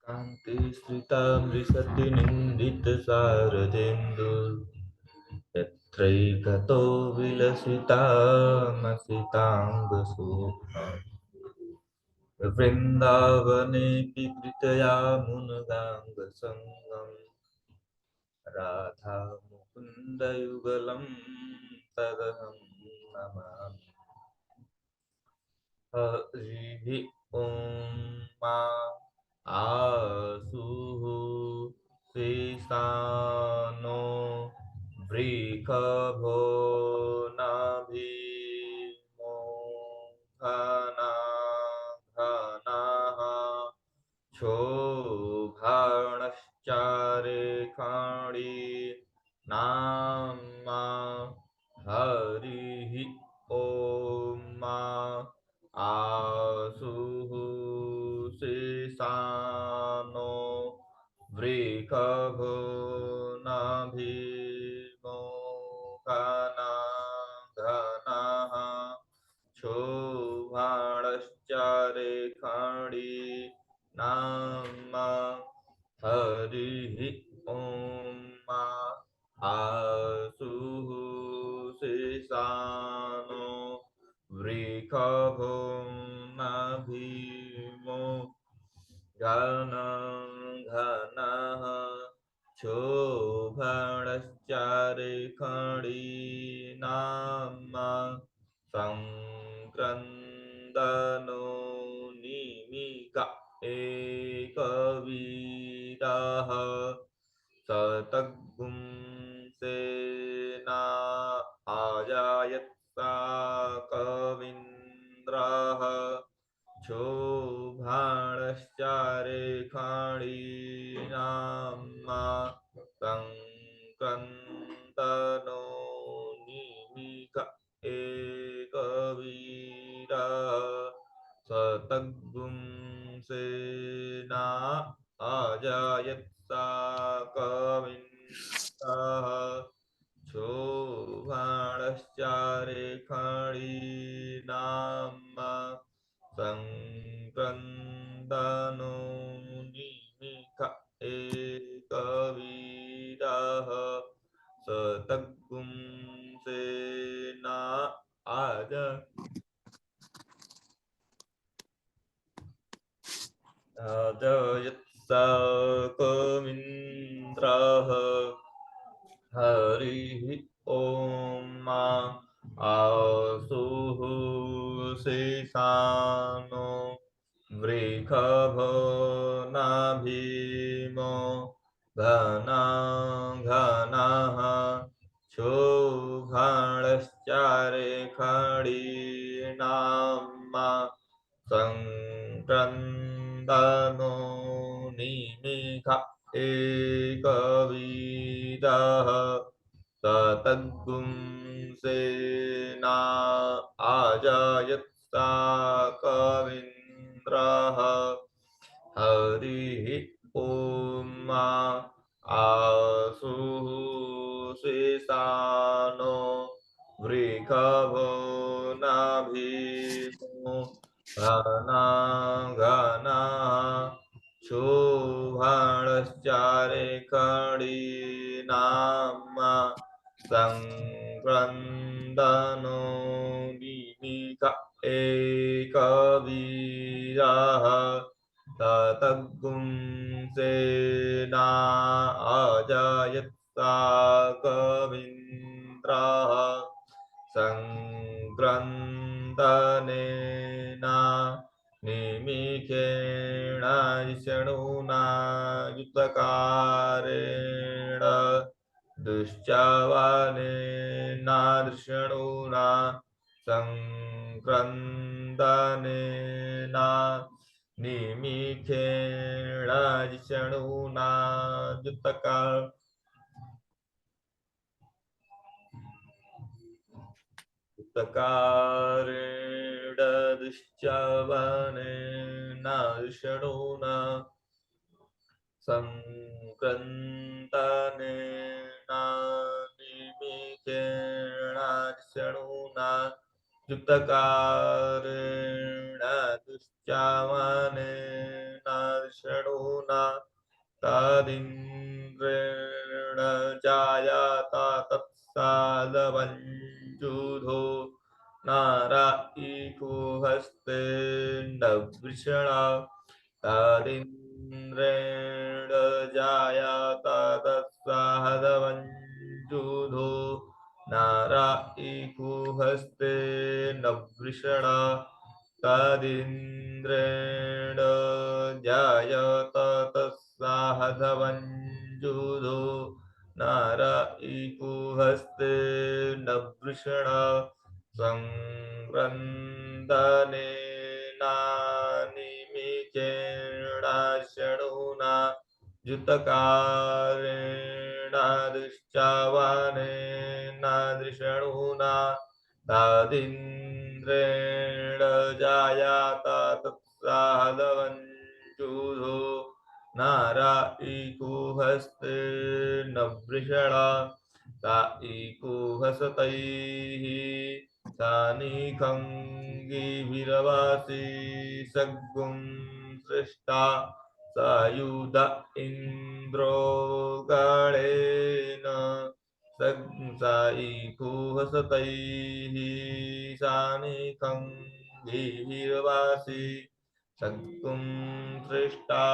कान्ति स्रितामृषति निन्दितशारदेन्दु यत्रैकतो विलसितामसिताङ्गशोभा वृन्दावनेऽपि धृतया मुनगाङ्गसङ्गम् राधा मुकुन्दयुगलं तदहं नमामि हरिः ॐ मा आसुः शेषानो वृषभो नाभिमो घना घनाः क्षोभाणश्चारे खण्डी नामा हरिः ॐ मा आसुः शेषानो वृषभो नाभिमो घना घनाः क्षोभाणश्चारे खण्डी नामा हरिः ॐ मा आसुः शेषानो वृषभो नाभिमो घना घनाः क्षोभणश्चारे खण्डीनामा संक्रन्दनो निमिका एकवीरः शतगुंसेना आजायत्सा कवीन्द्रः क्षोभाणश्चारे खण्डीनामा संक्रन्दनो निमिक सतगुं सेना अजायत्सा कविन्द्रः शोभाणश्चारेखणीनाम् संक्रन्दनो निमिष एकवीरः सतगुं सेना आज अजयत्सा कवीन्द्रः हरिः ॐ आसुः शेषानो वृषभो नाभीमो घना घनः शोभाणश्चारेखणीनाम् संक्रन्दनो निमिष एकवीरः सतगुं सेना अजायत्सा कवीन्द्रः हरिः ॐ आसुः शेषानो वृषभो नाभीमो घना घना शोभाणश्चारेखणीनाम् संक्रन्दनो निमिष एकवीरः ततगुं सेना अजायत्सा कवीन्द्रः संक्रन्दनेन निमिषेण विष्णुना युतकारेण दुश्चावनेन दृष्णुना संक्रन्दनेन निमिषेण विष्णुना युतकारेण दुश्चावनेन विष्णुना संक्रन्दनेन निमिषेण विष्णुना युतकारेण दुश्चावनेन विष्णुना तदिन्द्रेण जायात तत्सादवञ्जुधो नारायिकुहस्ते नवृषणा तदिन्द्रेण जायात तत्सादवञ्जुधो नारायिकुहस्ते नवृषणा तदिन्द्रेण जायत तत्साधवञ्जुधो नारायिकुहस्ते नवृषणा संक्रन्दनेनानिमिषेण शणुना युतकारेण दुश्चावनेन दृषणुना तदिन्द्रेण जायात तत्साधवञ्जुधो नारायिकुहस्ते नवृषणा तायिकुहसतैः सानिखङ्गिभिरवासि सग्गुं सृष्टा सायुध इन्द्रो गणेन सायिकुहसतैः सानिखङ्गिभिरवासि सग्गुं सृष्टा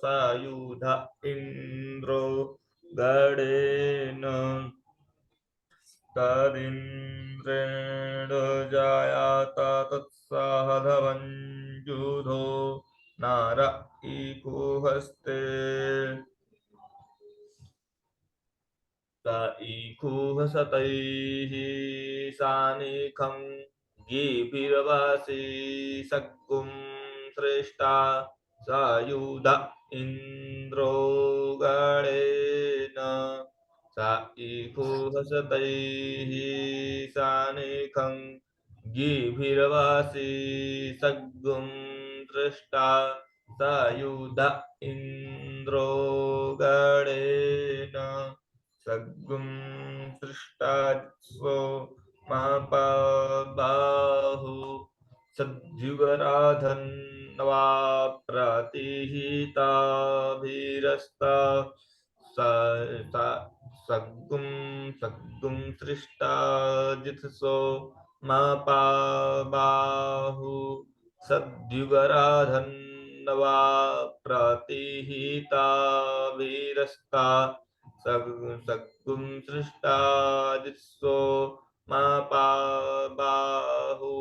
सायुध इन्द्रो गणेन तदिन्द्रेण जायात तत्साधवञ्जुधो नारायिकुहस्ते सायिकुहसतैः सानिखं गीभिरवासि सग्गुं श्रेष्ठा सायुध इन्द्रो गणेन सायिकुहसतैः सानिखं गीभिर्वासी सद्गुं दृष्टा सायुध इन्द्रो गणेन सद्गुं दृष्टा स्वो महाबाहु सद्युगराधन्वा प्रतिहिताभिरस्ता सद्गुं सद्गुं सृष्टा जितसो महाबाहु सद्युगराधन्वा प्रतिहिताभिरस्ता सद्गुं सृष्टा जितसो महाबाहु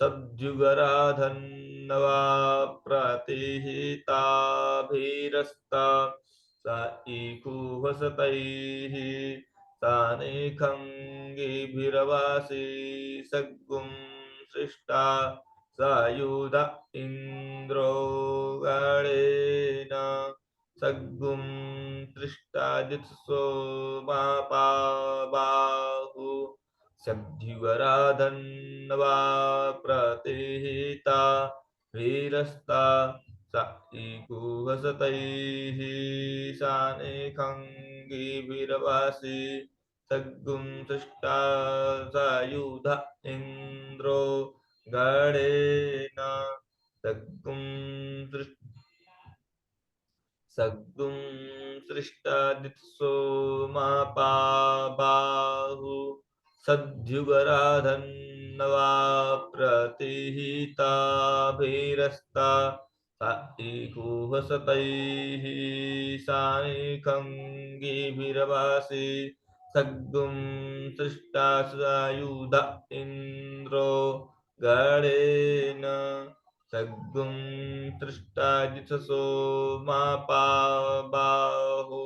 सद्युगराधन्वा प्रतिहिताभिरस्ता स ईकुवसतैः सानेखङ्गिभिरवासी सद्गुं सृष्टा सायुध इन्द्रो गणेन सद्गुं सृष्टा जित्सो बाहु सद्युगराधन्वा प्रतिहिता वीरस्ता स ईकुवसतैः सानेखङ्गिभिरवासी सद्गुं सृष्टा सायुध इन्द्रो गणेन सद्गुं सृष्टा दित्सो महाबाहु सद्युगराधन्वा प्रतिहिताभिरस्ता स ईकुवसतैः सानेखङ्गिभिरवासी सद्गुं सृष्टा सायुध इन्द्रो गणेन सद्गुं सृष्टा जितसो महाबाहु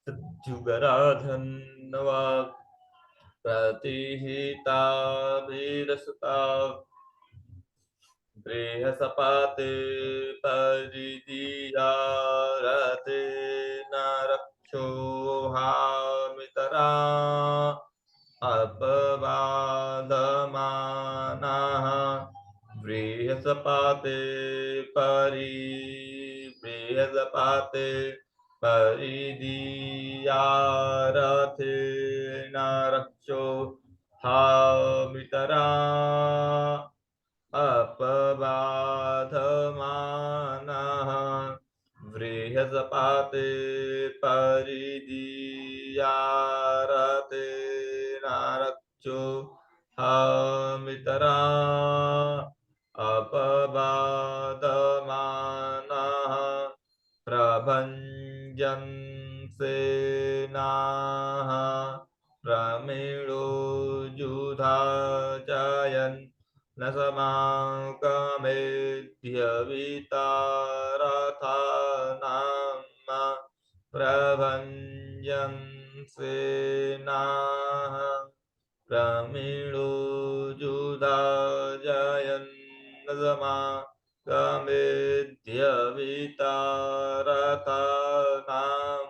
सद्युगराधन्वा प्रतिहिताभिरस्ता बृहस्पते परिदीयारते न रक्षोहामितरा अपवादमानाः बृहस्पते परिदीयारते न रक्षो हामितरा अपबाधमानः बृहस्पते परिदीयारते नारक्षो हामितरा अपबाधमानः प्रभञ्जन्सेनाः प्रमीळो युधा जायन् न समाकमेध्यवितारथानां प्रभञ्जन्सेनाः प्रमीळो युधा जायन् न समाकमेध्यवितारथानां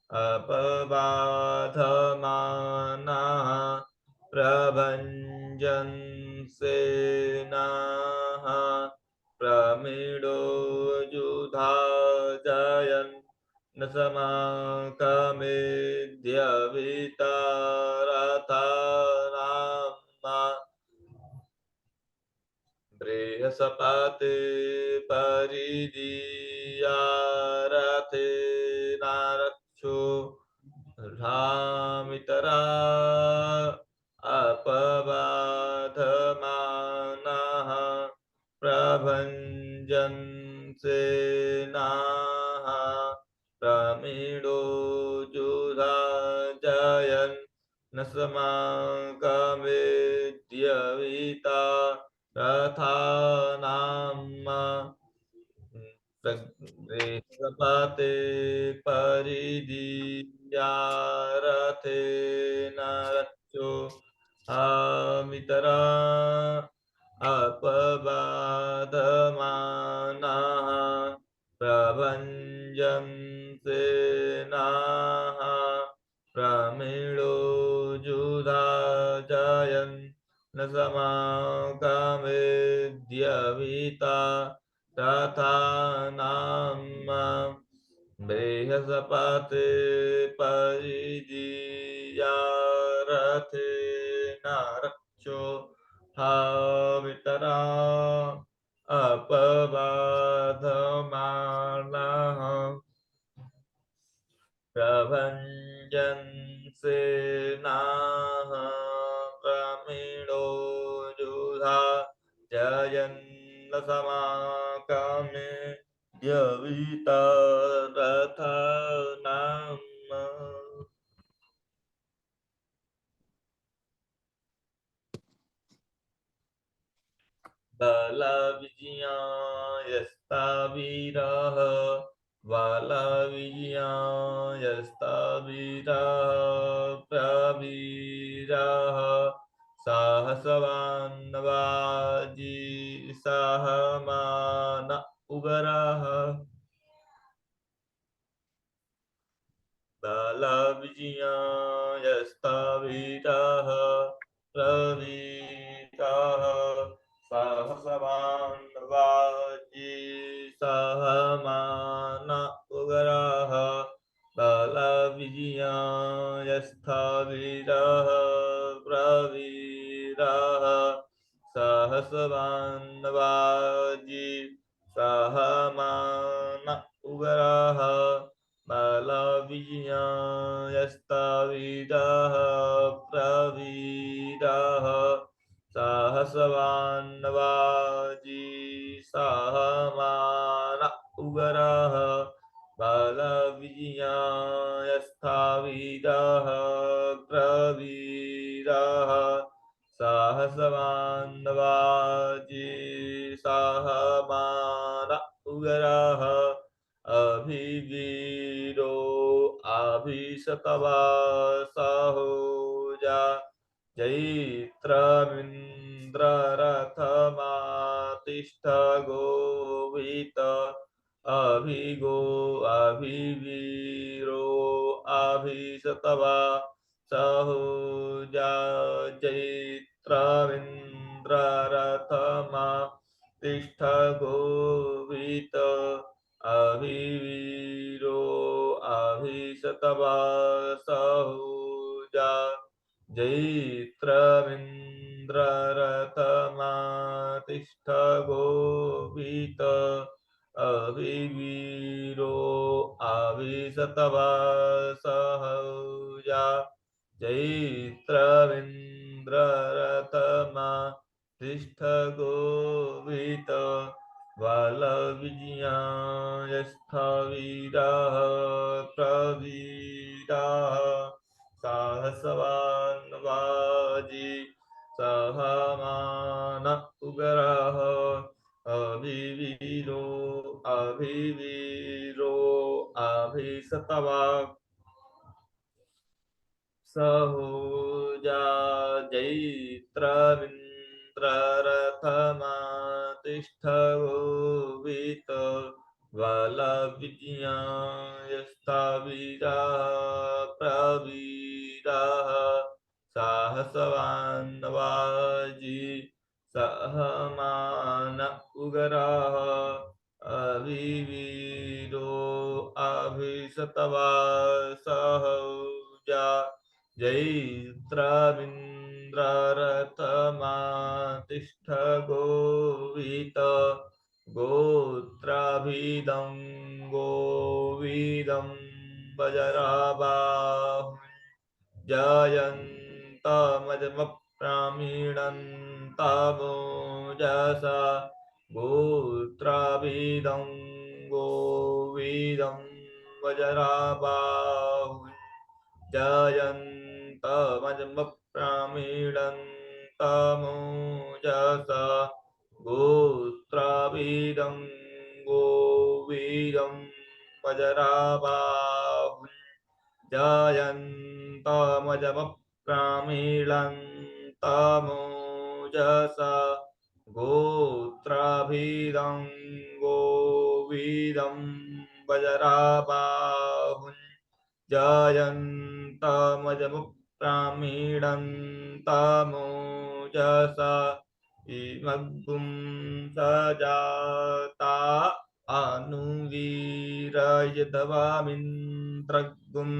अपबाधमानः प्रभञ्जन्सेनाः प्रमीळो युधा जायन् न समाकमेध्यवितारथानां बृहस्पते परिदीयारते नारक्षो हामितरा अपबाधमानः प्रभञ्जन्सेनाः प्रमीळो युधा जायन् न समाकमेध्यवितारथानां बृहस्पते परिदीयारते नारक्षो हामितरा अपबाधमानः प्रभञ्जन्सेनाः प्रमीळो जुधा जयन् न समागमेद्यवीता रथानां बृहस्पति परिदीयारथे नारक्षो हावितरा अपबाधमानः प्रभञ्जन्सेनाः प्रमीळो जुधा जयन्न समाकमे द्यवीता रथानाम् बलविजयायस्तावीरः बलविजयायस्तावीरः प्रवीरः साहसवान्वाजी सहमान उगरः बलविजयायस्तावीरः प्रवीरः सहस्रवान्वाजी सहमान उगरः बलविजयायस्थावीरः प्रवीरः सहस्रवान्वाजी सहमान उगरः बलविजयायस्तावीरः प्रवीरः सहस्रवान्वाजी सहमान उगरः बलविजयायस्थावीरः प्रवीरः सहस्रवान्वाजी सहमान उगरः अभिवीरो अभिशतवासहोजा जैत्रमिन्द्ररथमातिष्ठ गोवित अभिगो अभिवीरो अभिशतवा सहोजा जैत्रमिन्द्ररथमा तिष्ठ गोवित अभिवीरो अभिशतवासहुजा जैत्रमिन्द्ररथमातिष्ठ गोवित अभिवीरो अभिशतवासहुजा जैत्रमिन्द्ररथमातिष्ठ गोवित बलविजयायस्थावीरः प्रवीरः सहस्रवान्वाजी सहमान उगरः अभिवीरो अभिवीरो अभिशतवा सहोजा जैत्रमिन्द्ररथमातिष्ठ गोवित बलविजयायस्थावीरः प्रवीरः सहस्रवान्वाजी सहमान उगरः अभिवीरो अभिशतवासहुजा जैत्रमिन्द्ररथमातिष्ठ गोवित गोत्राभिदं गोविदं वज्राबाहुं जयन्तमजमप्रामीणन्तमोजसा गोत्राभिदं गोविदं वज्राबाहुं जयन्तमजमप्रामीणन्तमोजसा गोत्राभिदं गोविदं वज्राबाहुं जयन्तमजमप्रामीणन्तमोजसा गोत्राभिदं गोविदं वज्राबाहुं जयन्तमजमप्रामीणन्तमोजसा तमजमुप्रामीणं तमोजसा इमग्गुं सजाता अनुवीरयध्वामिन्द्रग्गुं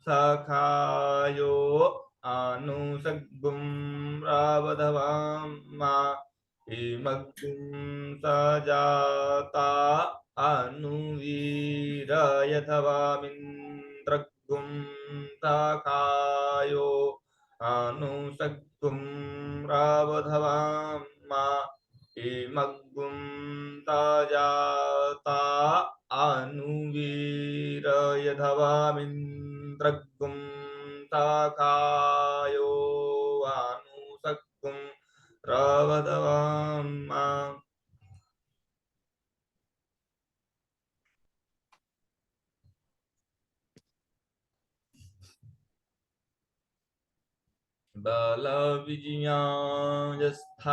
सखायो अनुसग्गुं रावधवामा इमग्गुं सजाता अनुवीरयध्वामिन्द्रग्गुं सखायो अनुसग्गुं रावधवामा इमग्गुं सजाता अनुवीरयध्वामिन्द्रग्गुं सखायो अनुसग्गुं रावधवामा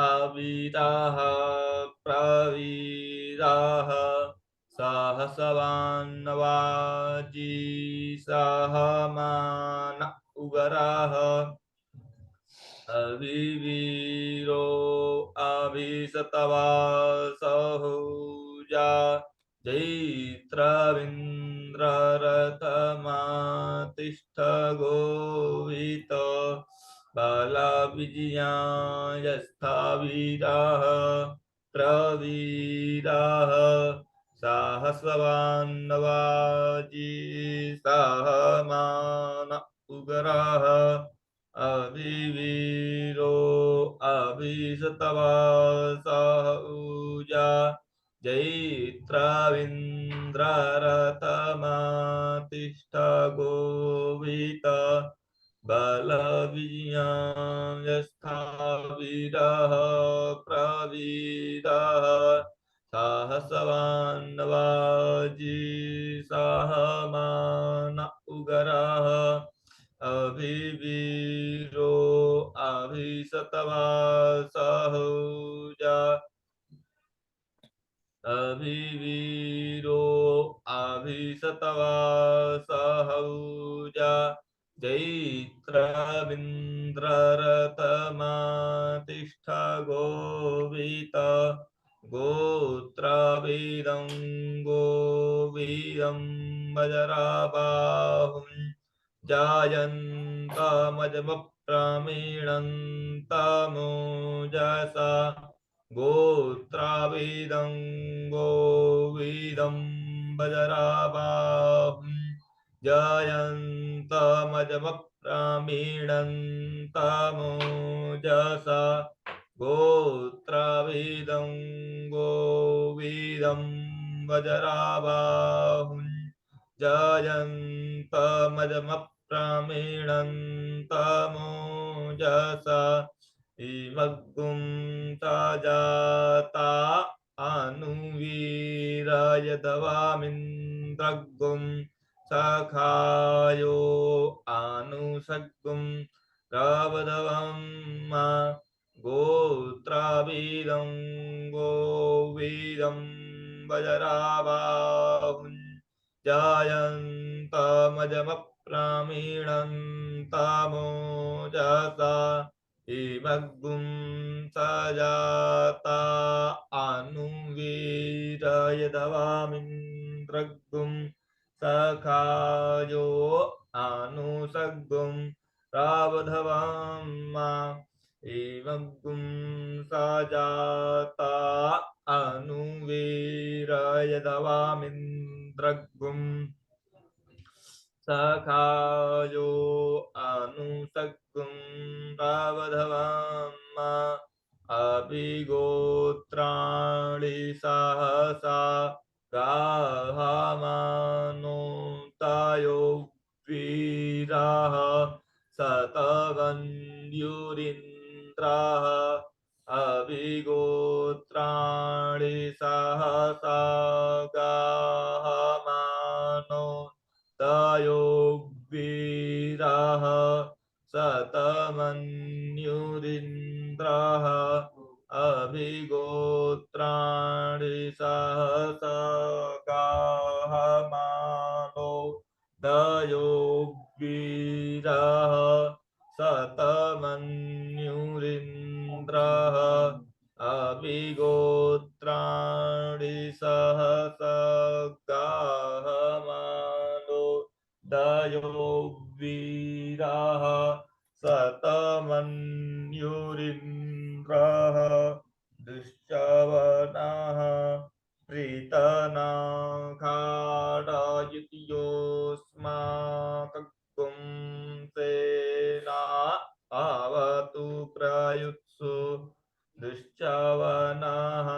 बलविजयाञ्जस्थाविताः प्रवीराः सहसवान्नवाजिसाहमान उगराः अविवीरो अभिसतवासहुजा जैत्रविन्द्ररथमातिष्ठ गोवित बलविजयायस्थावीराः प्रवीराः साहस्रवान्नवाजी सहमान उगराः अविवीरो अभिसतवासहुजा जैत्रविन्द्ररथमातिष्ठ गोवित बलविजयाञ्जस्थावीराः प्रवीराः सहसवान्नवाजिसाहमान उगराः अविवीरो अभिसतवासहुजा अविवीरो अभिसतवासहुजा जैत्रविन्द्ररथमातिष्ठ गोवित गोत्रवेदं गोवीरं वज्राबाहुं जायन्तमजमप्रमीणन्तमोजसा गोत्रावेदं गोवीदं वज्राबाहुं जयन्तमजमप्रमीणन्तमोजसा गोत्रावेदं गोवीदं वज्राबाहुं जयन्तमजमप्रमीणन्तमोजसा इमग्गुं सजाता अनुवीरयध्वामिन्द्रग्गुं सखायो अनुसग्गुं रावधवम्मा गोत्रावीदं गोवीदं वज्राबाहुं जायन्तमजमप्रमीणन्तमोजसा इमग्गुं सजाता अनुवीरयध्वामिन्द्रग्गुं सखायो अनुसग्गुं रावधवाम्मा इमग्गुं सजाता अनुवीरयध्वामिन्द्रग्गुं सखायो अनुसग्गुं रावधवाम्मा अभिगोत्राणि सहसा गाहमानोतायो वीराः शतवन्युरिन्द्राः अभिगोत्राणि सहसा गाहमानो तयो वीराः शतमन्युरिन्द्राः अभिगोत्राणि सहसा गाहमानो तयो शतमन्युरिन्द्रः अभिगोत्राणि सहसगाहमानो दयो वीराः शतमन्युरिन्द्रः दुश्चवनः प्रीतनाखाडयुत्योऽस्माकं सेना आवतु प्रयुत्सु दुश्चवनः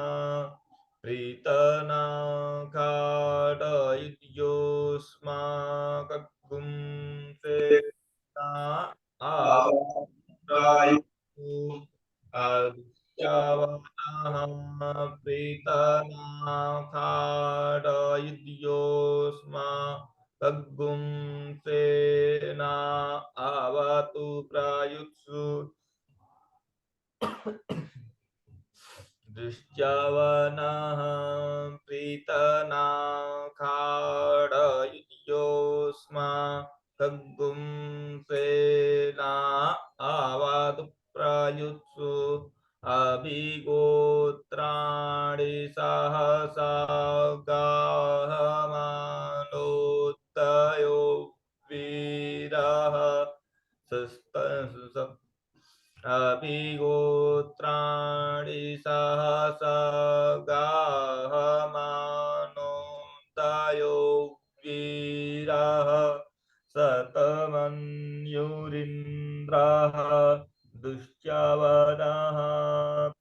प्रीतनाखाडयुत्योऽस्माकं सेना आवतु प्रयुत्सु अद्यावनः प्रीतनाखाडयुध्योऽस्मा तद्गुं सेना आवतु प्रायुत्सु दृष्ट्यवनः प्रीतनाखाडयुध्योऽस्मा तद्गुं सेना आवतु प्रायुत्सु अभिगोत्राणि सहसा गाहमानोत्तयो वीरः अभिगोत्राणि सहसा गाहमानोत्तयो वीरः शतमन्युरिन्द्रः दुश्चवनः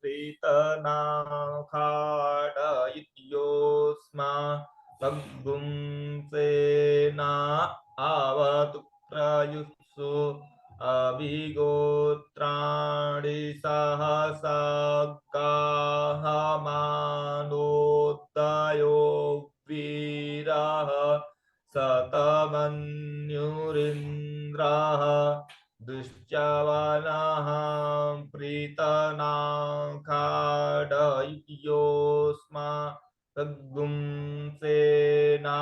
प्रीतनाखाडयुध्योऽस्मा तद्गुं सेना आवतु प्रयुत्सु अभिगोत्राणि सहसा गाहमानोत्तयो वीरः शतमन्युरिन्द्रः दुश्चवनः प्रीतनाखाडयुध्योऽस्मा तद्गुं सेना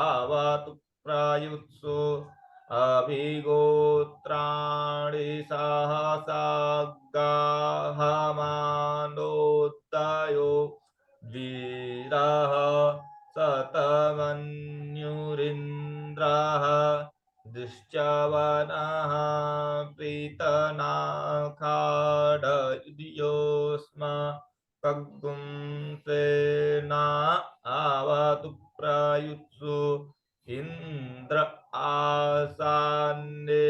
आवतु प्रायुत्सु अभिगोत्राणि सहसा गाहमानोत्तयो वीरः शतमन्युरिन्द्रः दुश्चवनः प्रीतनाखाडयुध्योऽस्मा तद्गुं सेना आवतु प्रायुत्सु इन्द्र आसान्ने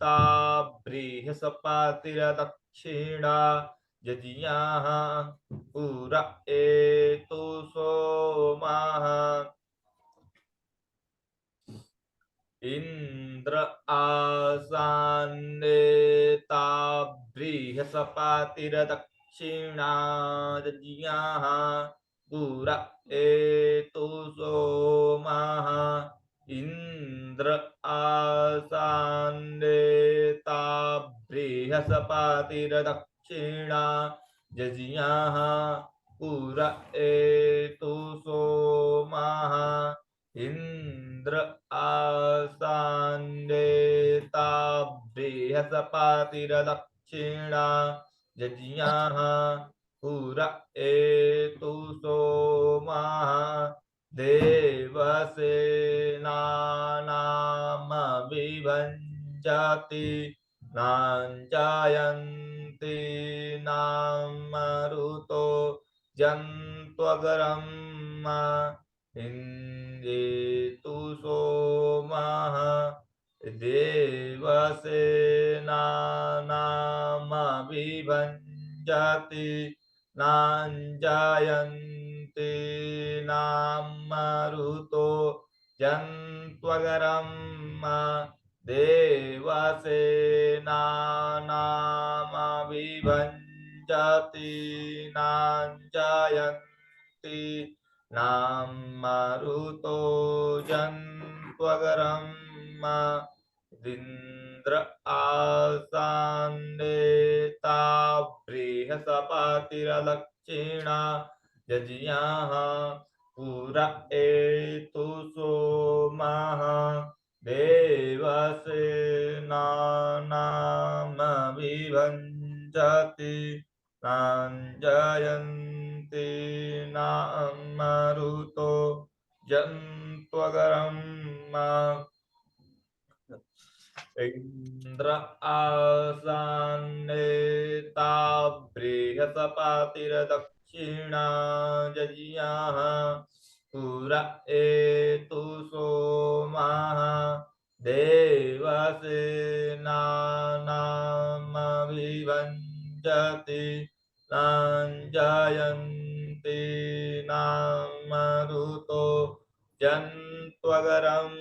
ताभ्रीहसपातिरदक्षिणा यज्ञाः पुर एतु सोमाः इन्द्र आसान्ने ताभ्रीहसपातिरदक्षिणा यज्ञाः पुर एतु सोमाः इन्द्र आसान्ने ताभ्रीहसपातिरदक्षिणा यज्ञाः पुर एतु सोमाः इन्द्र आसान्ने ताभ्रीहसपातिरदक्षिणा यज्ञाः पुर एतु सोमाः देवसेनानामभिभञ्जति नाञ्जायन्ति नामरुतो जन्त्वगरं इन्देतु सोमः देवसेनानामभिभञ्जति नाञ्जायन्ति नामरुतो जन्त्वगरं देवसेनानामभिभञ्जति नाञ्जायन्ति नामरुतो जन्त्वगरं इन्द्र आसान्ने ताभ्रीहसपातिरदक्षिणा यज्ञाः पुर एतु सोमाः देवसेनानामभिभञ्जति नाञ्जयन्ति नामरुतो जन्त्वगरं इन्द्र आसान्नेता बृहस्पतिर्दक्षिणा जज्ञाः पुर एतु सोमाः देवसेनानामभिभञ्जति नाञ्जयन्ति नामरुतो जन्त्वगरं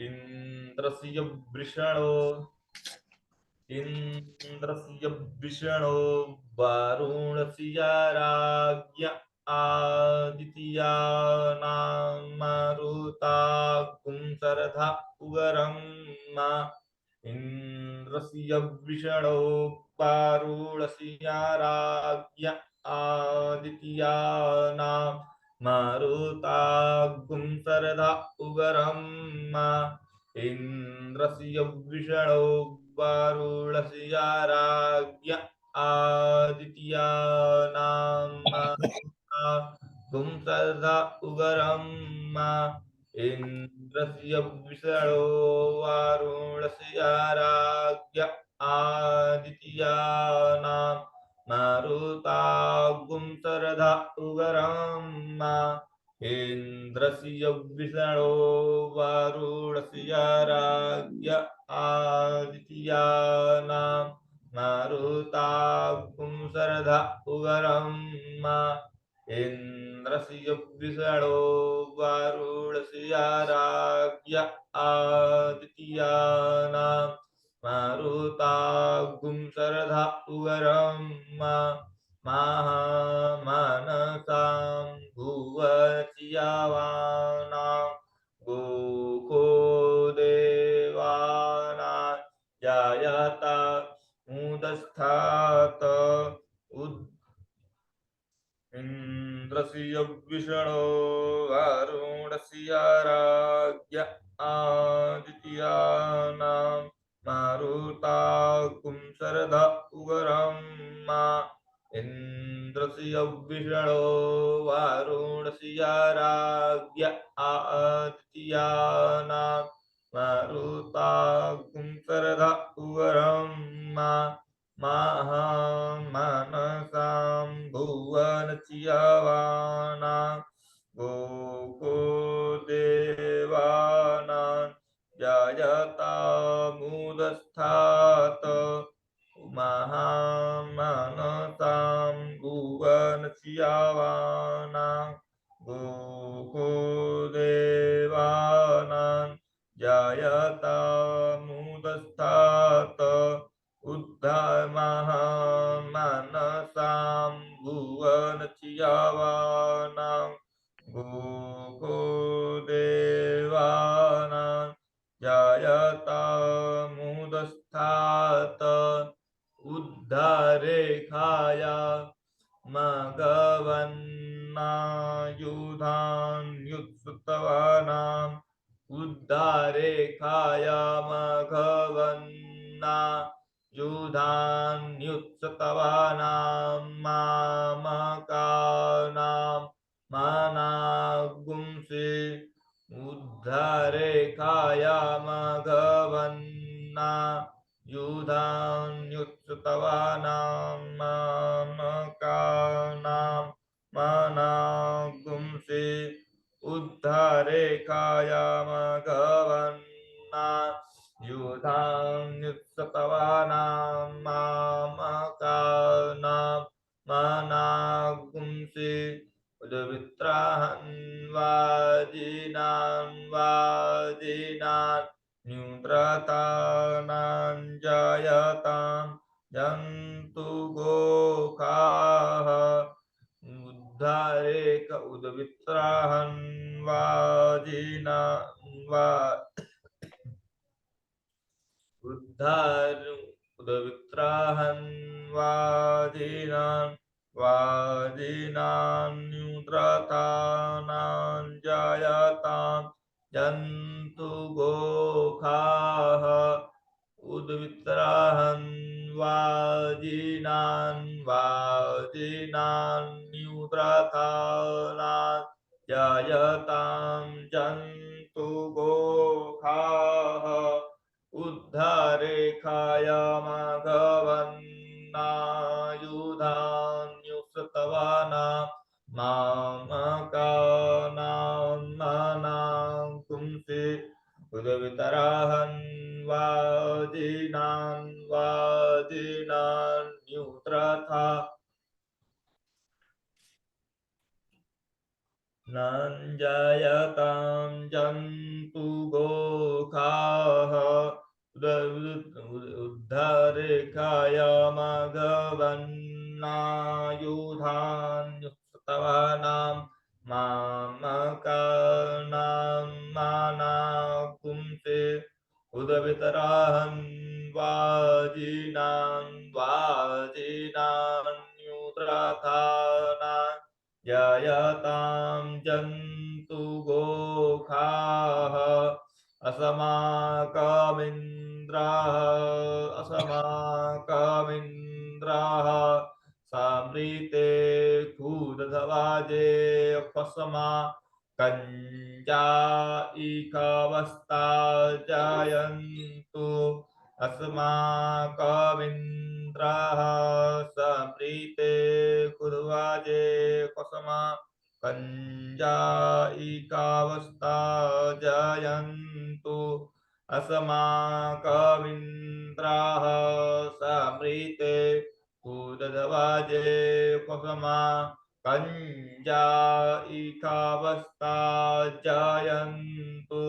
इन्द्रस्य वृषणो इन्द्रस्य वृषणो वरुणस्य राज्ञ आदित्यानामरुता कुंसरथा उगरं इन्द्रस्य वृषणो वरुणस्य राज्ञ आदित्यानां मरुता कुंसरथा उगरं इन्द्रस्य वृषणो वरुणस्य राज्ञ आदित्यानां मरुता कुंसरथा उगरं इन्द्रस्य वृषणो वरुणस्य राज्ञ आदित्यानां मरुता कुंसरथा उगरं इन्द्रस्य वृषणो वरुणस्य राज्ञ आदित्यानां मरुता कुंसरथा उगरं इन्द्रस्य वृषणो वरुणस्य राज्ञ आदित्यानां मरुता कुंसरथा उगरं महामनसां भुवस्यावानां गोको देवानां जायता मुदस्थात इन्द्रस्य वृषणो वरुणस्य राज्ञ आदित्यानां मरुता कुंसरथा उगरं इन्द्रस्य वृषणो वरुणस्य राज्ञ आदित्यानां मरुता कुंसरथा उगरं महामनसां भुवनस्यावानां गोको देवानां जायतामुदस्थात महामनसां भुवनस्यावानां गोको देवानां जायतामुदस्थात उद्धमनसां भुवनस्यावानां गोको देवानां जायतामुदस्थात उद्धरेखाया मघवन्नायुधान्युत्सुतवानाम् उद्धारेखाया मघवन्ना युधान्युत्सतवानां मामकानां मनागुंसि उद्धारेखाया मघवन्ना युधान्युत्सतवानां मामकानां मनागुंसि उद्धारेखाया मघवन्ना युधान्युत्सतवानां मामकानां मनागुंसि उद्वित्राहन्वाजिनां वाजिनां न्यूत्रतानां जायतां जन्तु गोखाः उद्धारेक उद्वित्राहन्वाजिनां वा उद्धार उदवित्राहन् वादीनान् वादीनान्युत्रतानां जायतां जन्तु गोखाः उद्वित्राहन् वादीनान्युत्रतानां जायतां जन्तु गोखाः उद्धारेखायामाघवन्नायुधान्युसृतवानां मामकानां मनां पुंसि उदवितराहन् वाजिनान्युत्रथा नञ्जयतां जन्तु गोखाः उद्धरेखायामघवन्नायुधान्युक्तवानां मामकानां मानाकुंसे उदवितराहन् वाजिनान्युत्रथाना जयतां जन्तु गोखाः असमाकमिन्द्राः असमाकमिन्द्राः सामृते कूदधवाजे अपसमा कञ्जायिकावस्था जायन्तु अस्माकमिन्द्राः समृते कुर्वाजे कसमा कञ्जायिकावस्था जायन्तु अस्माकमिन्द्राः समृते कुदधवाजे कसमा कञ्जायिकावस्था जायन्तु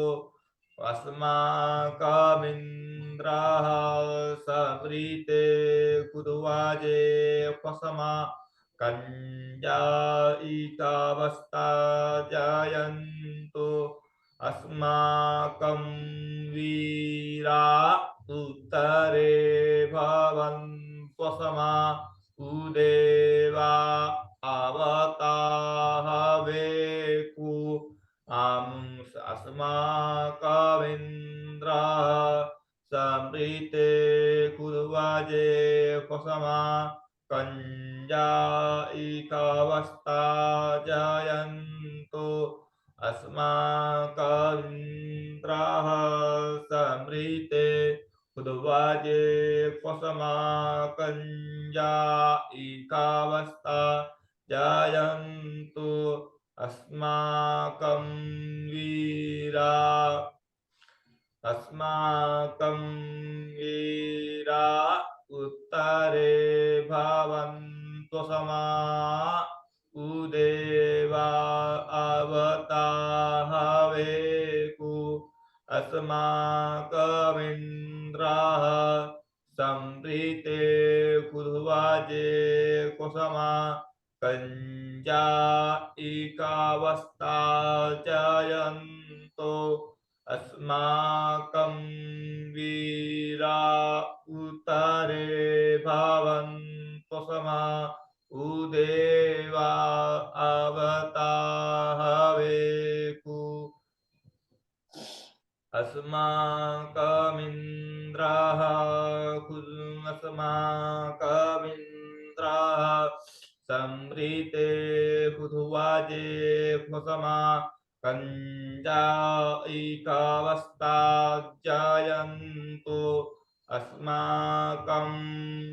अस्माकमिन्द्राः समृते कुर्वाजे कसमा कञ्जायिकावस्था जायन्तु अस्माकं वीरा उत्तरे भवन्त्वसमा उदेवा आवताहवेकु अस्माकमिन्द्राः समृते कुर्वाजे कसमा कञ्जायिकावस्था जायन्तु अस्माकमिन्द्राः समृते कुर्वाजे कसमा कञ्जायिकावस्था जायन्तु अस्माकं वीरा अस्माकं वीरा उत्तरे भवन्त्वसमा उदेवा अवताहवेकु अस्माकमिन्द्राः समृते कुर्वाजे कसमा कञ्जायिकावस्था जायन्तो अस्माकं वीरा उत्तरे भवन्त्वसमा उदेवा अवताहवेकु अस्माकमिन्द्राः अस्माकमिन्द्राः समृते कुर्वाजे कसमा कञ्जायिकावस्था जायन्तु अस्माकं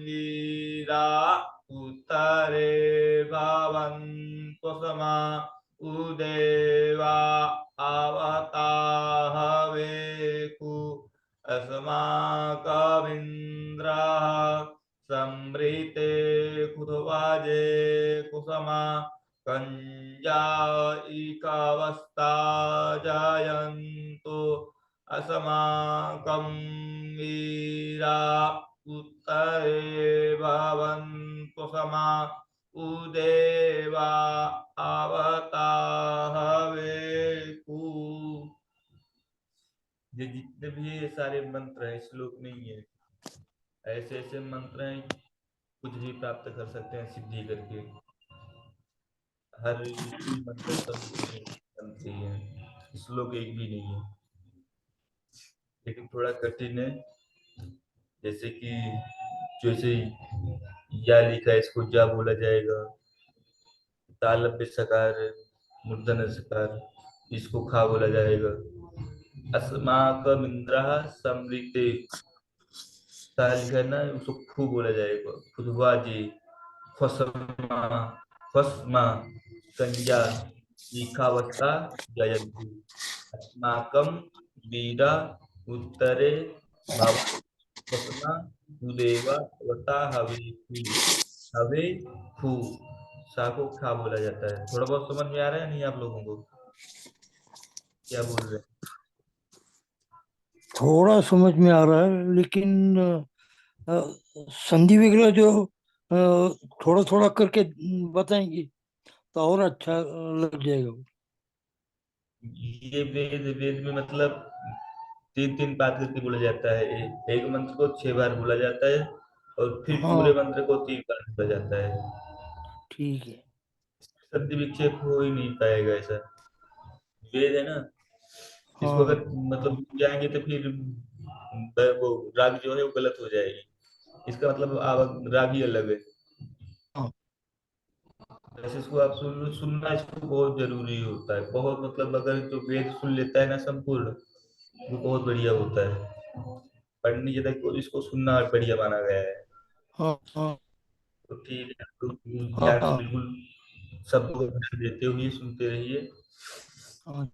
वीरा उत्तरे भवन्त्वसमा उदेवा आवताहवेकु अस्माकमिन्द्राः समृते कुर्वाजे कुसमा कञ्जायिकावस्था जायन्तु अस्माकं वीरा उत्तरे भवन्त्वसमा उदेवा आवताहवेकु ये जितने भी ये सारे मंत्र हैं श्लोक नहीं है, ऐसे ऐसे मंत्र हैं, कुछ भी प्राप्त कर सकते हैं सिद्धि करके। हर कोई मंत्र सब में मंत्र ही है, श्लोक एक भी नहीं है, लेकिन थोड़ा कठिन है। जैसे कि जैसे या लिखा है इसको जा बोला जाएगा, तालव्य सकार, मूर्धन्य सकार, इसको खा बोला जाएगा। अस्माकम इंद्रः समृते, ता लिखा है ना, उसको खू बोला जाएगा। खुदवा जी, फसमा, फसमा, कंजा, ईखावस्ता, जयंती। अस्माकम वीरा उत्तरे भव फसमा भूदेवा वता हवे खू, हवे खू, सा को खा बोला जाता है। थोड़ा बहुत समझ में आ रहा है नहीं आप लोगों को, क्या बोल रहे हैं? थोड़ा समझ में आ रहा है, लेकिन अ, संधि वगैरह जो थोड़ा थोड़ा करके बताएंगे तो और अच्छा लग जाएगा। ये वेद, वेद में मतलब तीन तीन बात करके बोला जाता है। एक मंत्र को 6 बार बोला जाता है, और फिर पूरे हाँ, मंत्र को 3 बार बोला जाता है। ठीक है। संधि विक्षेप हो ही नहीं पाएगा ऐसा, वेद है ना। इसको हाँ, अगर मतलब भूल जाएंगे तो फिर वो राग जो है वो गलत हो जाएगी। इसका मतलब राग ही अलग है। हाँ, वैसे इसको आप सुनना इसको बहुत जरूरी होता है, बहुत मतलब अगर जो वेद सुन लेता है ना संपूर्ण, वो बहुत बढ़िया होता है। पढ़ने की जगह को इसको सुनना बढ़िया माना गया है। हाँ, हाँ, तो ठीक है, तो हाँ, ध्यान हाँ, बिल्कुल सब को ध्यान देते हुए सुनते रहिए। हाँ।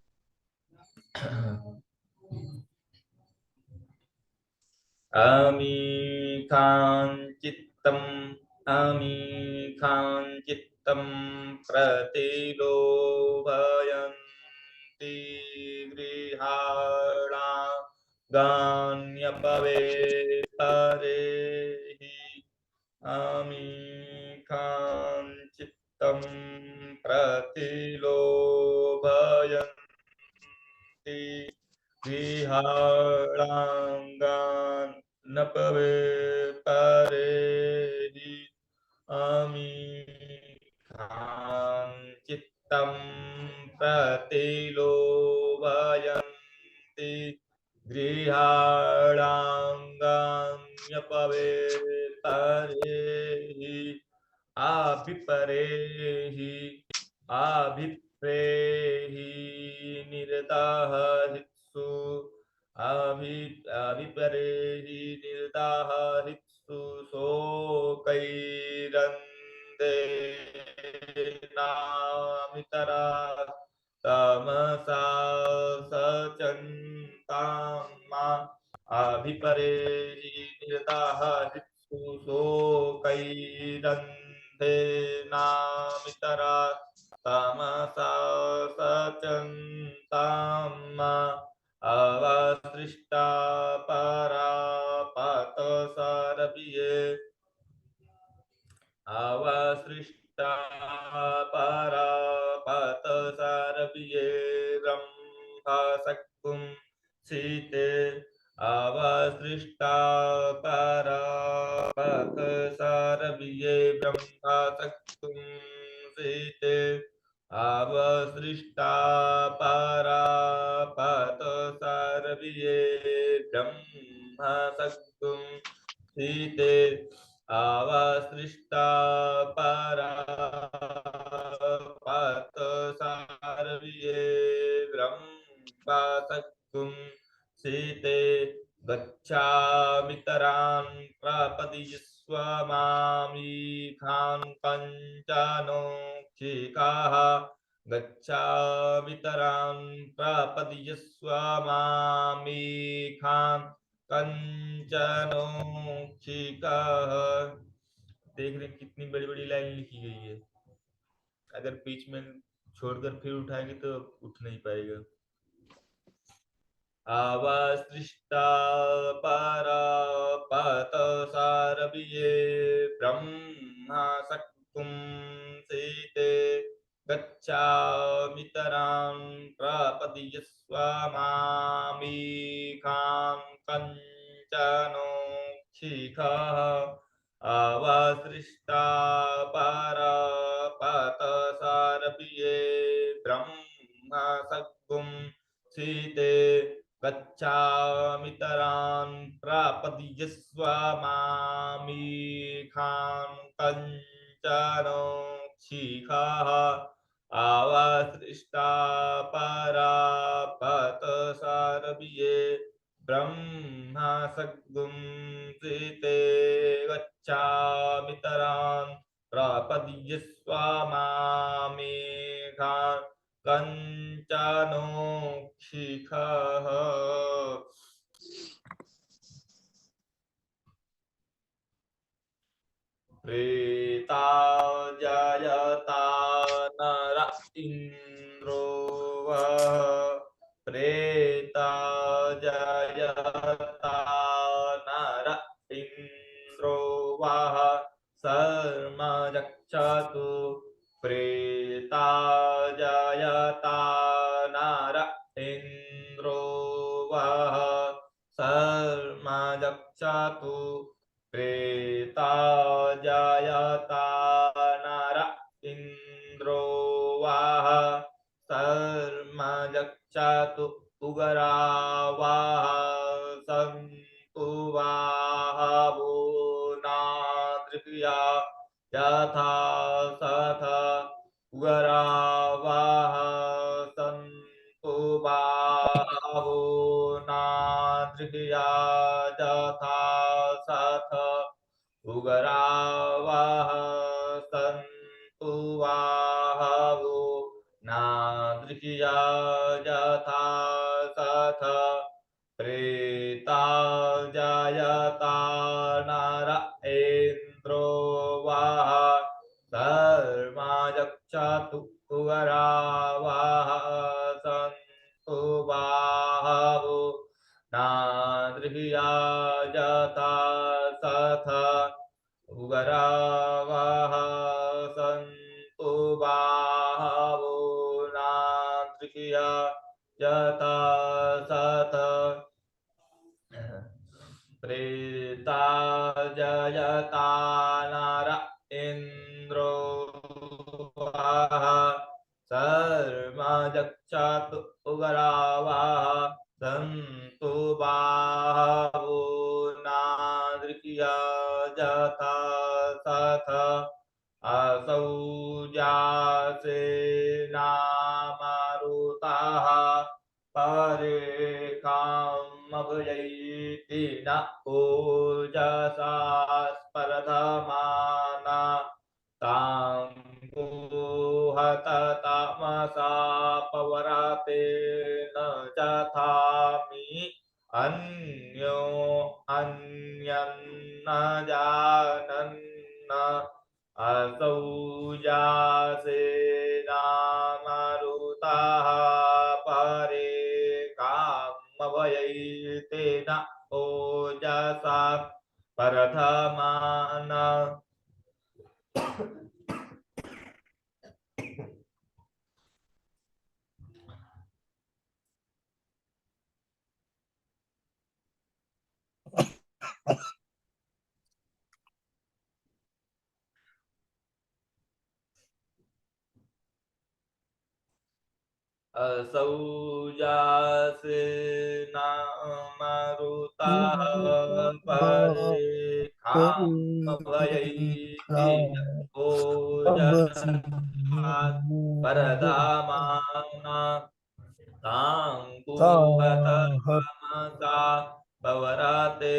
आमी चित्तम, आमी चित्तम प्रतिलोभयन्ति गृहाणा गान्यपवे परेहि। आमी चित्तम प्रतिलोभयन्ति गृहाणाङ्गान् न परेहि। चित्तं प्रतिलोभयन्ति गृहाणाङ्गान्यपवेतरेहि। आभिपरेहि, आभिप्रेहि निर्दाहरित्सु, अभिपरेहि निर्दाहरित्सु शोकैरन्देनामितरा तमसा सचन्तां अभिपरेहि निर्दाहरित्सु शोकैरन्देनामितरा तमसा सचन्ताम् अवसृष्टा परापतसरभिये, अवसृष्टा परापतसरभिये रम्भसक्कुं सीते। अवसृष्टा परापतसरभिये ब्रह्मसक्कुं सीते। अवसृष्टा परापतसरभिये ब्रह्मसक्कुं सीते। अवसृष्टा परापतसरभिये ब्रह्मसक्कुं सीते। गच्छामितरान् प्रपदिस्वमामीखान् पञ्चनोक्षिकाः। गच्छामितरान् प्रपदिस्वमामीखान् कंचनोक्षिकाः। देख रहे हैं कितनी बड़ी बड़ी लाइन लिखी गई है, अगर बीच में छोड़कर फिर उठाएंगे तो उठ नहीं पाएगा। अवसृष्टा परापतसारभिये ब्रह्मसक्कुं सीते। गच्छामितरान् प्रपदीयस्व मामीखान् शिखः अवसृष्टा परा पतसारपिये ब्रह्म सद्गुं सीते गच्छामितरान् प्रापदियस्व मामीखान् कञ्चनो शिखः अवसृष्टा परा पतसारपिये ब्रह्मा सद्गुं सीते गच्छामितरान् प्रपद्यस्व मामेघान् कञ्चनोक्षिखः प्रेता जयता नर इन्द्रो वः प्रेता जयता नर इन्द्रो वः सर्म यक्षतु प्रेता जयता नर इन्द्रो वः सर्म यक्षतु प्रेता जायता नर इन्द्रो वाह सर्म यक्षतु उगरावाह सन्तु वाहवो नादृक्या यथा सथ उगरावाह सन्तु वाहवो नादृक्या यथा सथ उगरावः सन्तु वाहवो नादृश्या यथा सथ प्रेता जायता नर इन्द्रो वः सर्मा यक्षतु उगरावः सन्तु वाहवो नादृश्या यथा सथ उगरावः सन्तु बाहवो नादृश्या यथा सथ प्रेता जयता नर इन्द्रो वः सर्म यक्षतु उगरावः सन्तु बाहवो नादृश्या यथा सथ असौ जासे नामारुताः परे कामभयैति न ओजसा स्पर्धमाना ताङ्गुहत तमसा पवरते न जथामि अन्यो अन्यन्न जानन्न असौ जासे नामरुताः परे कामभयैतेन ओजसा परधमान असौ जासे नामरुताः परे कामभयैतेन ओजसा परधामाना ताङ्गुहत तमसा पवराते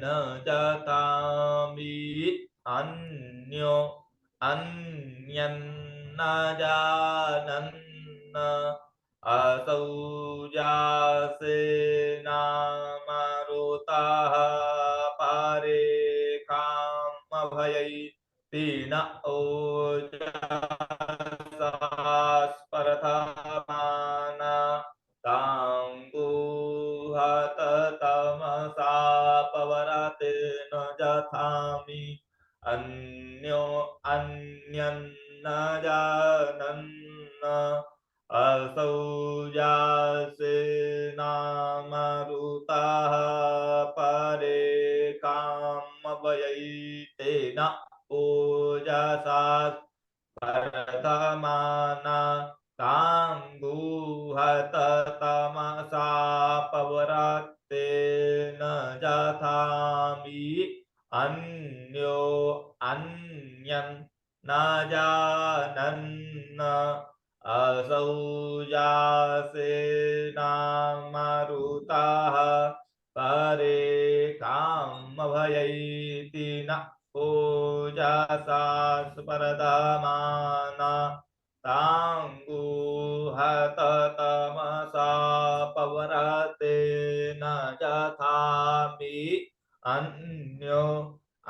न जातामि अन्यो अन्यन्न जानन्न असौ जासे नामरुताः पारे कामभयै तेन ओजसा स्पर्धमाना ताङ्गुहत तमसा पवरते न जथामि अन्यो अन्यन्न जानन्न असौ यासे नामरुताः परे कामवयैतेन ओजसा वर्धमाना तांगुहत तमसा पवरत्तेन जथामि अन्यो अन्यन् न जानन् असौ यासे नामरुताः परे कामभयैति न ओजसा स्पर्धमाना तांगुहत तमसा पवरतेन यथामि अन्यो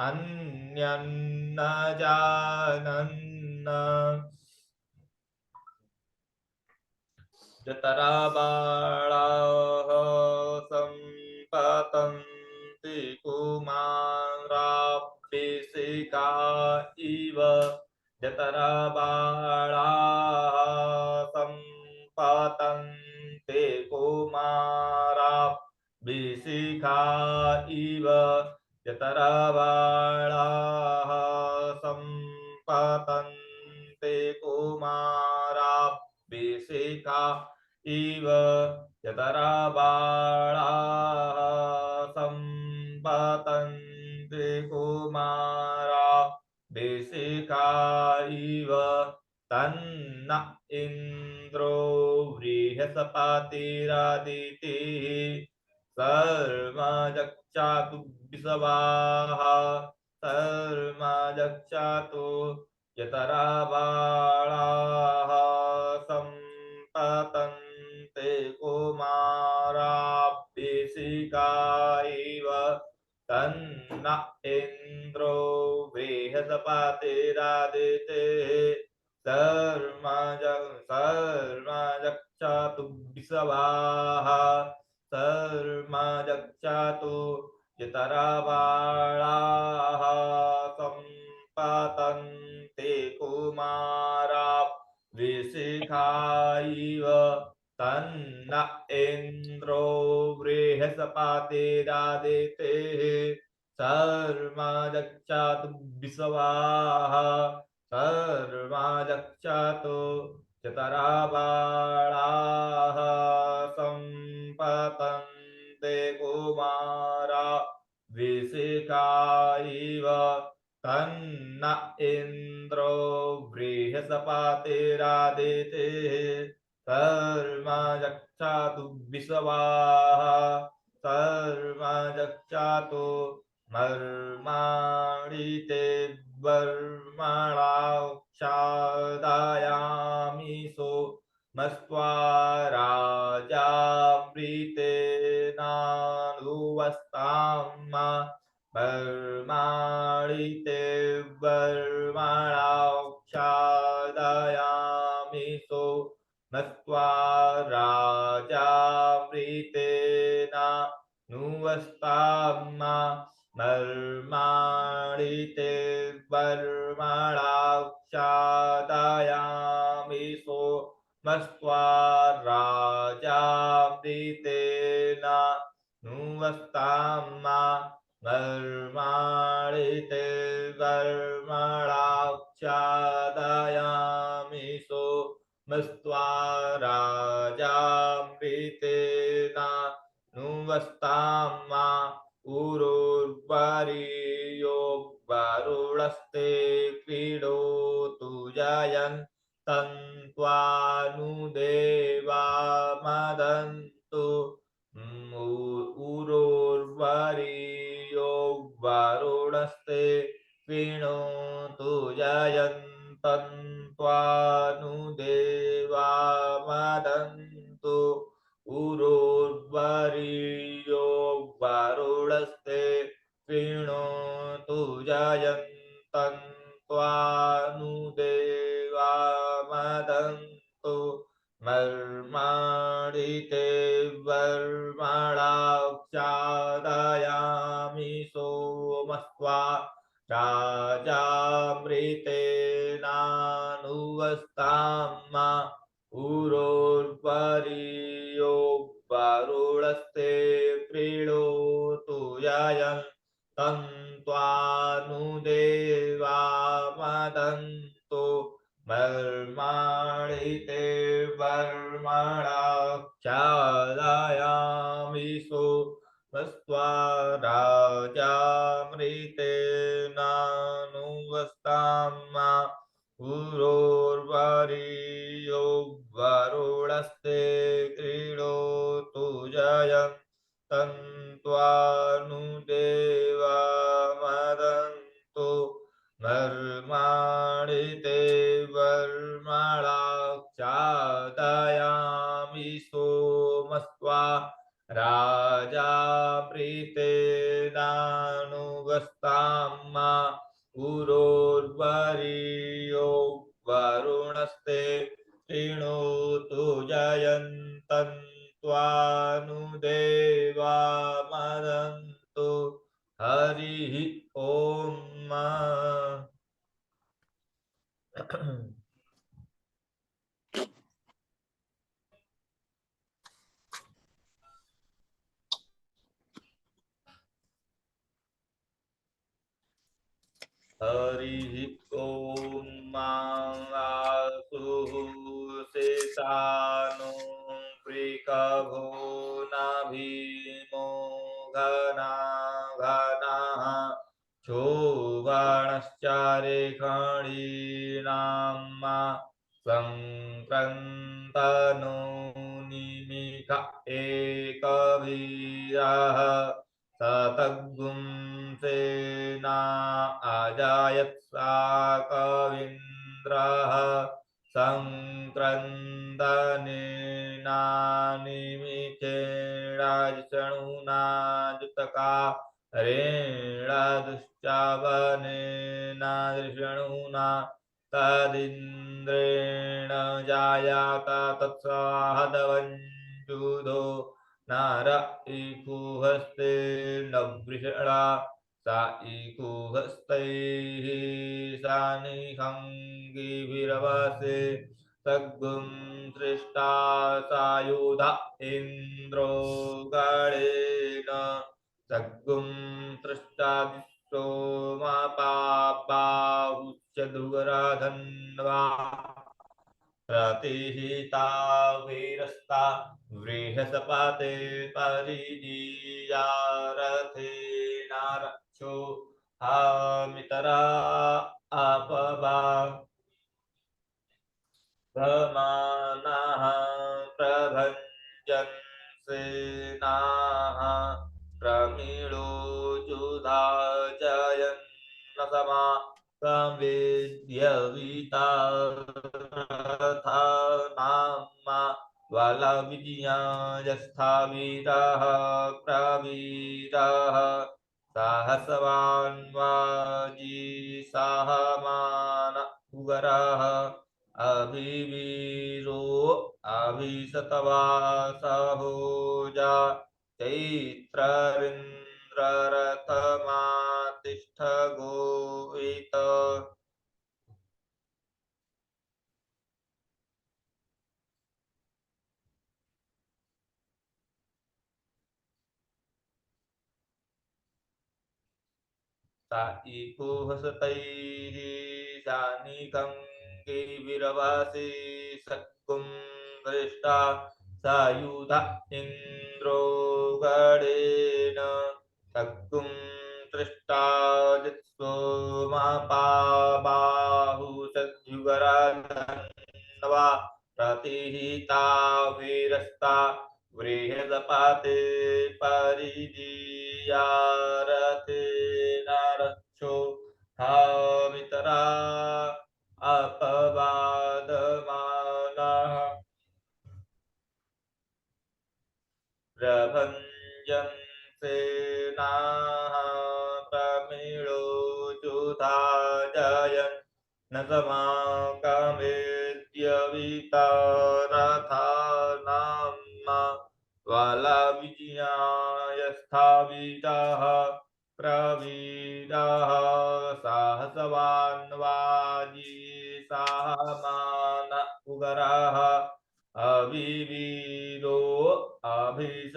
अन्यन्न जानन् जतरा बालाः सम्पतन्ति कुमाराभ्यसिका इव जतरा बालाः सम्पतन्ति कुमाराभ्यसिका इव जतरा बालाः सम्पतन्ति कुमाराभ्यसिका इव यतरा बालाः सम्पतन्ति कुमाराभ्यसिका इव तन्न इन्द्रो बृहस्पतिरादितिः सर्वजक्षातु विश्वाः सर्वजक्षातु यतरा बालाः सम्पतन्ते कुमाराभ्यसिका इव तन्न इन्द्रो बृहस्पतिरादितिः सर्वजक्षातु विश्वाः सर्वजक्षातु यतरा बालाः सम्पतन्ते कुमाराभ्यसिका इव तन्न इन्द्रो बृहस्पतिरादितिः सर्वजक्षातु विश्वाः सर्वजक्षातु यतरा बालाः सम्पतन्ते कुमाराभ्यसिका इव तन्न इन्द्रो बृहस्पतिरादितिः सर्वजक्षातु विश्वाः सर्वजक्षातु मर्माणिते वर्मणाक्षादयामि सोमस्त्वा राजामृतेनानुवस्ताम् मर्माणिते वर्मणाक्षादयामि सोमस्त्वा राजामृतेनानुवस्ताम् मर्माणिते वर्मणाक्षादयामि सोमस्त्वा राजामृतेनानुवस्ताम् मर्माणिते वर्मणाक्षादयामि सोमस्त्वा राजामृतेनानुवस्ताम् उरुर्वरीयो वरुणस्ते क्रीडोतु जयन् तन्त्वानुदेवा मदन्तु उरुर्वरीयो वरुणस्ते क्रीणोतु जयन्तन्त्वानुदेवा मदन्तु उरुर्वरीयो वरुणस्ते क्रीणोतु जयन्तन्त्वानुदेवा मदन्तु मर्माणिते वर्मणाक्षादयामि सोमस्त्वा राजामृतेनानुवस्ताम् उरोर्परि यो वरुणस्ते क्रीडोतु ययन् तन्त्वानुदेवा मदन्तु वर्माणिते वर्मणा चादयामिषु वस्त्वा राजामृतेनानुवस्ताम्मा पुरोर्वरीयो वरुणस्ते क्रीडोतु जयन् तन्त्वानुदेवा मदन्तु वर्माणि ते वर्मणाक्षादयामि सोमस्त्वा राजामृतेनानुगस्ताम्मा पुरोर्वरीयो वरुणस्ते शृणोतु जयन्तन्त्वानुदेवा मदन्तु हरिः ओम। हरिः ओम। मासुः शेषानो वृकभो नाभीमो घना घनाः क्षोभणश्चारेखणीनां सङ्क्रन्तनो निमिष एकवीरः सतगुं सेना अजायत्सा कवीन्द्रः सङ्क्रन्दनेनानिमिषेणाजिषणुना जुतका रेणादुश्चावनेनादृषणुना तदिन्द्रेण जायात तत्साहदवञ्जुधो नार इकुहस्ते नवृषणा सा इकुहस्तैः सानिहङ्गिभिरवसे सद्गुं सृष्टा सायुध इन्द्रो गणेन सद्गुं सृष्टा सोमपाबाहुश्च दुर्गराधन्वा प्रतिहिता वीरस्ता वृहस्पते परिदीयारथेना रक्षो हामितरा अपवा समानाः प्रभञ्जन् सेनाः प्रमीळो जुधा जयन्न समा संवेद्यवितारथानाम्मा वलविजयाजस्थावीरः प्रवीरः साहसवान्वाजी साहमान उगरः अभिवीरो अभिशतवासहोजा चैत्ररिन्द्ररथमातिष्ठ गोवित साइकुहसतैः सानिकङ्गिभिरवासि सत्कुं दृष्टा सायुध इन्द्रो गणेन सत्कुं दृष्टा जित्सोमापाबाहुषद्युगराधन्वा प्रतिहिता वीरस्ता बृहस्पते परिदीयारथेन रक्षो हामितरा अपवादमानः प्रभञ्जन् सेनाः प्रमीळो जुधा जयन् न समाकमेद्यवितारथानाम्मा वलविजयायस्थावीरः प्रवीरः साहसवान्वाजी साहमान उगरः अविवीरो अभिशतवासहोजा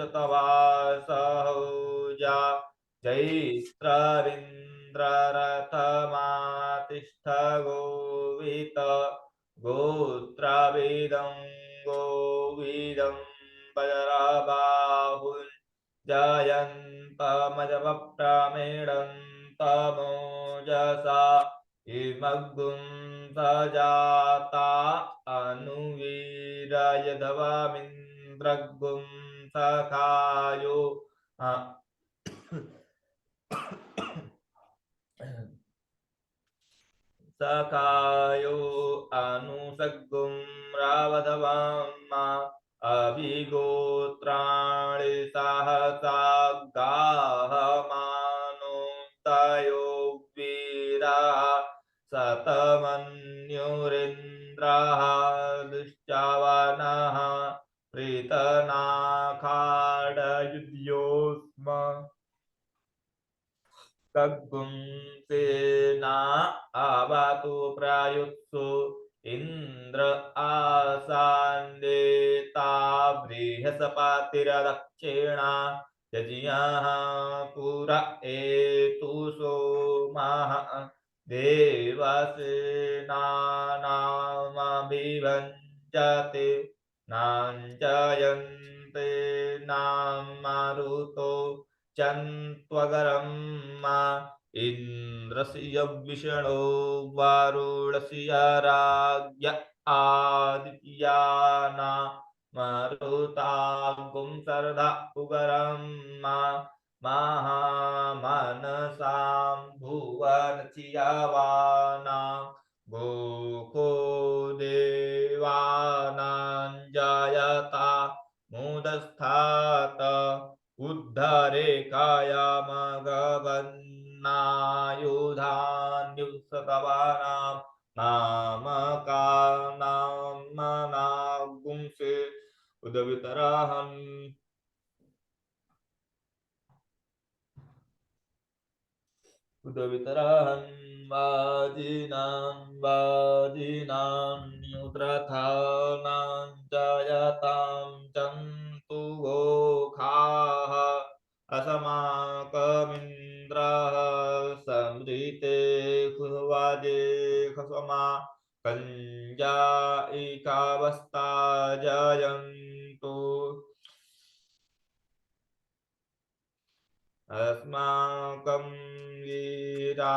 जैत्ररिन्द्ररथमातिष्ठ गोवित गोत्रावेदं गोविदं वज्रबाहुं जयन्तमजवप्रमेणं तमोजसा इमग्गुं सजाता अनुवीरयधवमिन्द्रग्गुं सखायो सखायो अनुसग्गुं रावधवम्मा अभिगोत्राणि सहसा गाहमानोदयो वीराः शतमन्युरिन्द्रः दुश्चवनः प्रीतनाखाडयुध्योऽस्म कग्गुं सेना आवातु प्रायुत्सु इन्द्र आसान्देता बृहस्पतिर्दक्षिणा यज्ञः पुर एतु सोमः देवसेनानामभिभञ्जते नाञ्जयन्ते नामरुतो चन्त्वगरं मा इन्द्रस्य विष्णो वारुणस्य राज्ञ आदित्याना मरुतागुं सरधा उगरं मा महामनसां भुवनचियवानां गोको देवानां जायता मुदस्थात उद्धरे कायामगवन्नायुधान्युत्सतवानां नामकानां मनागुंसे उदवितराहम् उदवितराहं वाजिनां न्युत्रथानां जायतां चन्तु गोखाः असमाकमिन्द्रः समृते खुवाजे खसमा कञ्जायिकावस्ता जयन्तु अस्माकं वीरा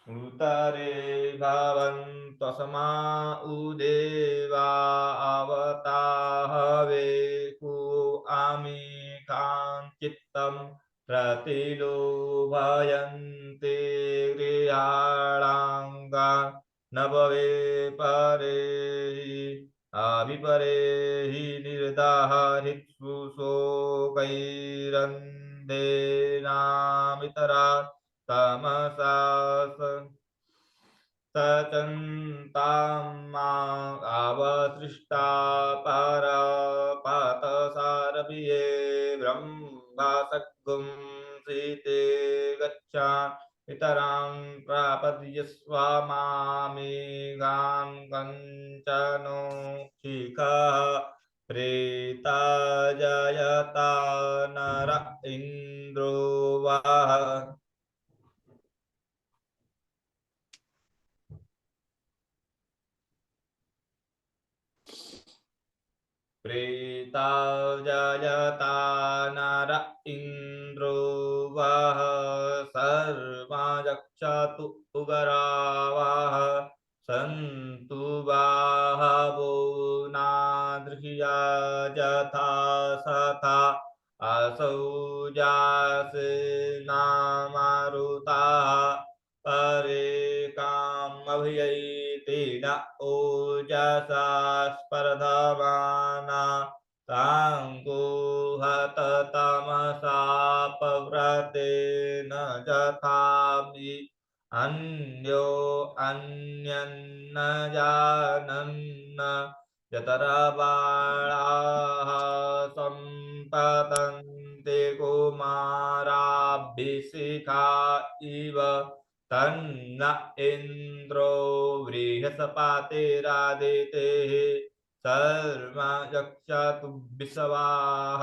उतरे भवन्तस्मा उदेवा अवताहवे कु आमि काञ्चित्तं प्रतिलोभयन्ते गृहाणाङ्गा न भवे परे अभिपरे हि निर्दाहरित्सु शोकैरन्धेनामितरा तमसा सचन्तां अवसृष्टा परपातसारभिये ब्रह्मासग्गुं सीते गच्छान् इतरां प्रापद्यस्वामामेघान् कञ्चनो शिखः प्रेता जयता नर इन्द्रो वः प्रेता जयता नर इन्द्रो वः सर्वा यक्षतु उगरावः सन्तु बाहवो नादृह्या यथा सथा असौ जासे नामारुताः परे कामभयैते न ओजसा स्पर्धमाना ताङ्को हत तमसा पव्रतेन जथामि अन्यो अन्यन्न जानन्न यतरबाळाः सम्पतन्ते कुमाराभिषिखा इव तन्न इन्द्रो बृहस्पतिरादितेः सर्मा रक्षातु विश्वाः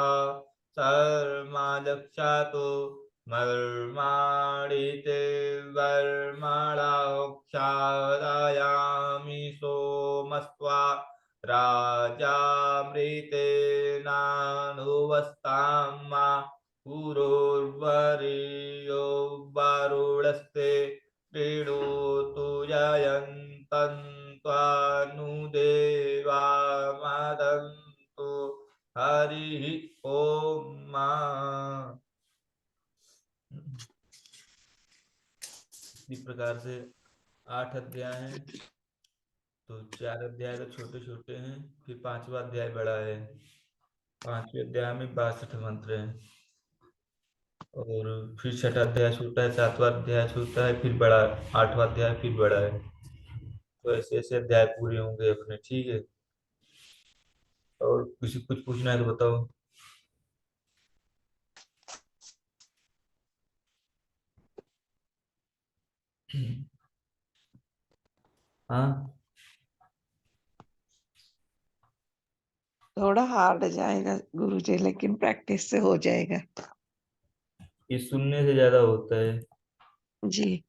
सर्मा रक्षातु मर्माणिते वर्मणोक्षादयामि सोमस्त्वा राजामृतेनानुवस्तां मा पुरोर्वरीयो वरुणस्ते क्रीडोतु जयन्तन्त्वानुदेवा मदन्तु हरिः ओम मा। इसी प्रकार से 8 अध्याय हैं, तो 4 अध्याय तो छोटे छोटे हैं, फिर 5वां अध्याय बड़ा है। 5वें अध्याय में 62 मंत्र हैं, और फिर 6ठा अध्याय छोटा है, 7वां अध्याय छोटा है, फिर बड़ा, 8वां अध्याय फिर बड़ा है। तो ऐसे ऐसे अध्याय पूरे होंगे अपने, ठीक है। और किसी कुछ पूछना है तो बताओ। हाँ, थोड़ा हार्ड जाएगा गुरुजी, लेकिन प्रैक्टिस से हो जाएगा। ये सुनने से ज्यादा होता है। जी।